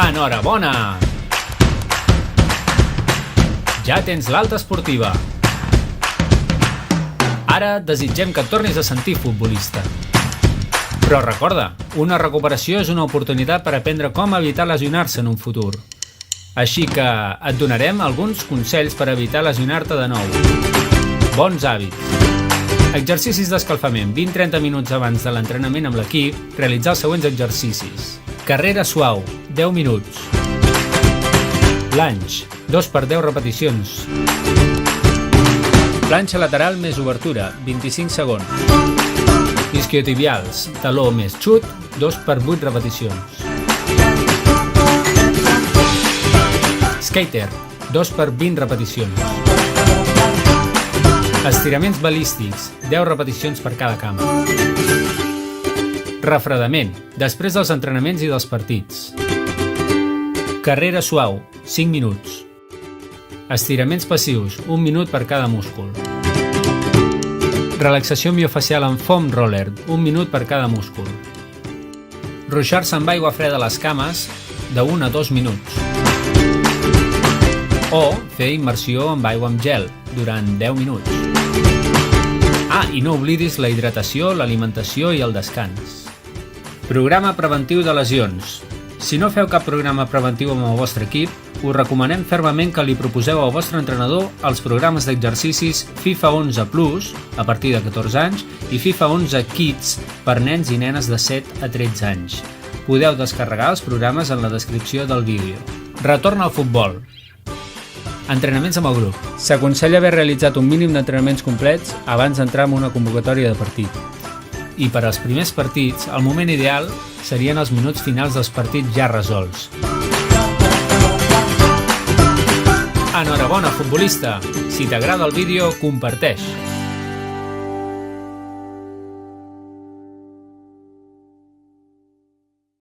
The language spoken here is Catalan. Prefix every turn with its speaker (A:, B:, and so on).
A: Enhorabona! Ja tens l'alta esportiva. Ara desitgem que et tornis a sentir futbolista. Però recorda, una recuperació és una oportunitat per aprendre com evitar lesionar-se en un futur. Així que et donarem alguns consells per evitar lesionar-te de nou. Bons hàbits. Exercicis d'escalfament. 20-30 minuts abans de l'entrenament amb l'equip, realitzar els següents exercicis. Carrera suau, 10 minuts. Planx, 2x10 repeticions. Planxa lateral més obertura, 25 segons. Isquiotibials, taló més xut, 2x8 repeticions. Skater, 2x20 repeticions. Estiraments balístics, 10 repeticions per cada cama. Refredament, després dels entrenaments i dels partits. Carrera suau, 5 minuts. Estiraments passius, 1 minut per cada múscul. Relaxació miofacial amb foam roller, 1 minut per cada múscul. Ruixar-se amb aigua freda a les cames, de 1 a 2 minuts. O fer immersió amb aigua amb gel, durant 10 minuts. I no oblidis la hidratació, l'alimentació i el descans. Programa preventiu de lesions. Si no feu cap programa preventiu amb el vostre equip, us recomanem fermament que li proposeu al vostre entrenador els programes d'exercicis FIFA 11 Plus, a partir de 14 anys, i FIFA 11 Kids, per nens i nenes de 7 a 13 anys. Podeu descarregar els programes en la descripció del vídeo. Retorn al futbol. Entrenaments amb el grup. S'aconsella haver realitzat un mínim d'entrenaments complets abans d'entrar en una convocatòria de partit. I per als primers partits, el moment ideal serien els minuts finals dels partits ja resolts. Enhorabona, futbolista! Si t'agrada el vídeo, comparteix!